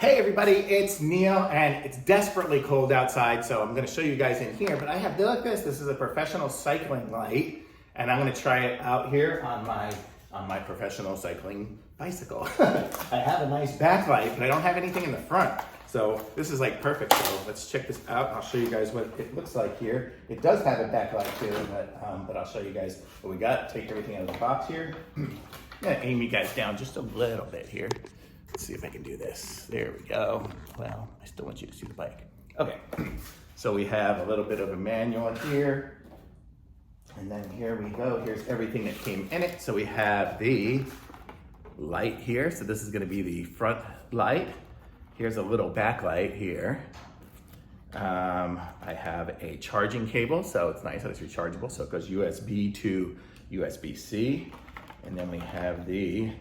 Hey everybody, it's Neil and it's desperately cold outside, so I'm going to show you guys in here, but I have, look at this. This is a professional cycling light and I'm going to try it out here on my professional cycling bicycle. I have a nice backlight, but I don't have anything in the front. So this is like perfect. So let's check this out. I'll show you guys what it looks like here. It does have a backlight too, but I'll show you guys what we got. Take everything out of the box here. I'm going to aim you guys down just a little bit here. Let's see if I can do this. There we go. Well, I still want you to see the bike. Okay, so we have a little bit of a manual here. And then here we go. Here's everything that came in it. So we have the light here. So this is gonna be the front light. Here's a little backlight here. I have a charging cable. So it's nice that it's rechargeable. So it goes USB to USB-C. And then we have the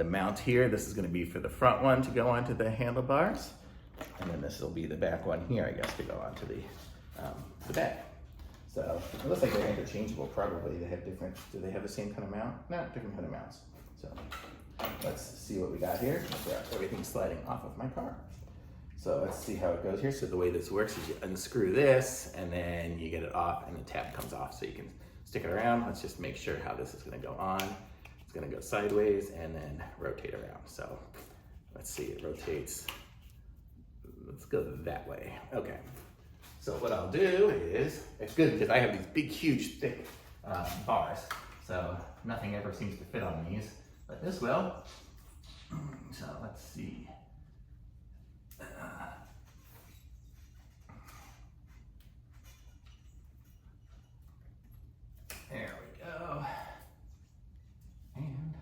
mount here. This is going to be for the front one to go onto the handlebars. And then this will be the back one here, I guess, to go onto the back. So it looks like they're interchangeable probably. They have different, do they have the same kind of mount? No, different kind of mounts. So let's see what we got here. Everything's sliding off of my car. So let's see how it goes here. So the way this works is you unscrew this and then you get it off and the tab comes off so you can stick it around. Let's just make sure how this is going to go on. It's gonna go sideways and then rotate around. So let's see, it rotates. Let's go that way. Okay. So what I'll do is, it's good because I have these big, huge, thick bars. So nothing ever seems to fit on these, but this will. So let's see. There we go. And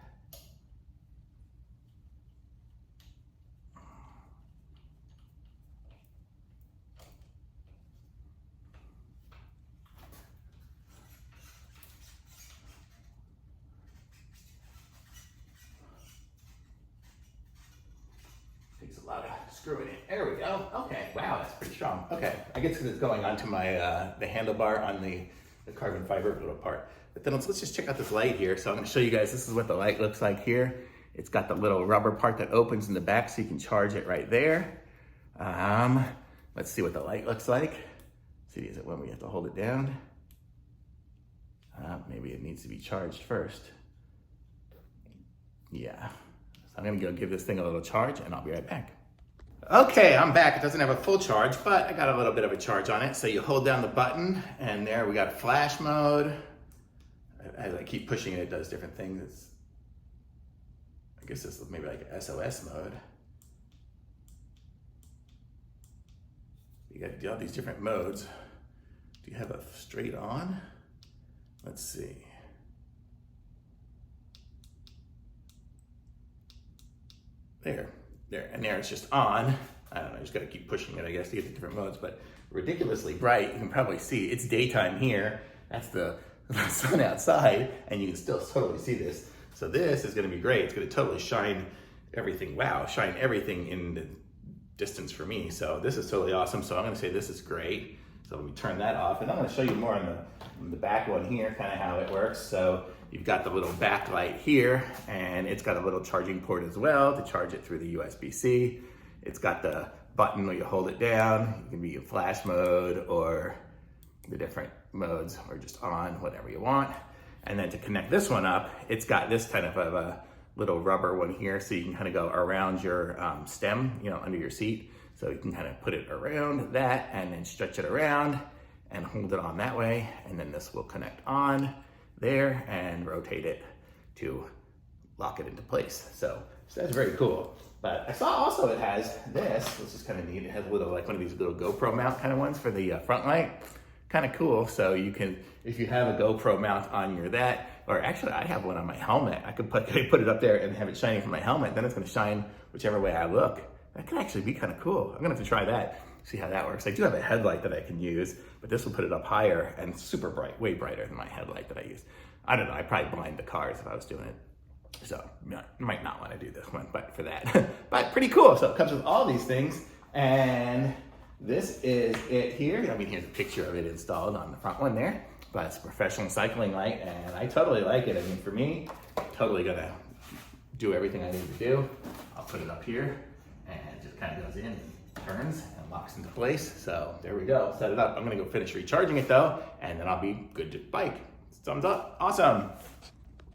takes a lot of screwing in. There we go. Okay. Wow, that's pretty strong. Okay. I guess because it's going onto my the handlebar on the carbon fiber little part. But then let's just check out this light here. So I'm going to show you guys, this is what the light looks like here. It's got the little rubber part that opens in the back so you can charge it right there. Let's see what the light looks like. See, is it when we have to hold it down? Maybe it needs to be charged first. Yeah. So I'm going to go give this thing a little charge and I'll be right back. Okay, I'm back. It doesn't have a full charge, but I got a little bit of a charge on it. So you hold down the button and there we got flash mode. As I keep pushing it, it does different things. I guess this is maybe like SOS mode. You got all these different modes. Do you have a straight on? Let's see. There, and there it's just on. I don't know, I just gotta keep pushing it, I guess, to get the different modes, but ridiculously bright. You can probably see it's daytime here. That's the sun outside, and you can still totally see this. So this is gonna be great. It's gonna totally shine everything. Wow, shine everything in the distance for me. So this is totally awesome. So I'm gonna say this is great. So let me turn that off, and I'm gonna show you more on the back one here, kind of how it works. So you've got the little backlight here, and it's got a little charging port as well to charge it through the USB-C. It's got the button where you hold it down. You can be in flash mode or the different modes, or just on, whatever you want. And then to connect this one up, it's got this kind of a little rubber one here, so you can kind of go around your stem, you know, under your seat. So you can kind of put it around that and then stretch it around and hold it on that way. And then this will connect on there and rotate it to lock it into place. So that's very cool. But I saw also it has this, which is kind of neat. It has a little, like one of these little GoPro mount kind of ones for the front light. Kind of cool. So you can, if you have a GoPro mount on your that, or actually I have one on my helmet. I could put it up there and have it shining from my helmet. Then it's going to shine whichever way I look. That could actually be kind of cool. I'm going to have to try that, see how that works. I do have a headlight that I can use, but this will put it up higher and super bright, way brighter than my headlight that I use. I don't know, I'd probably blind the cars if I was doing it. So you might not want to do this one, but for that. But pretty cool. So it comes with all these things, and this is it here. I mean, here's a picture of it installed on the front one there, but it's a professional cycling light, and I totally like it. I mean, for me, totally gonna do everything I need to do. I'll put it up here and just it kind of goes in and turns and locks into place. So there we go, set it up. I'm gonna go finish recharging it though, and then I'll be good to bike. Thumbs up, awesome.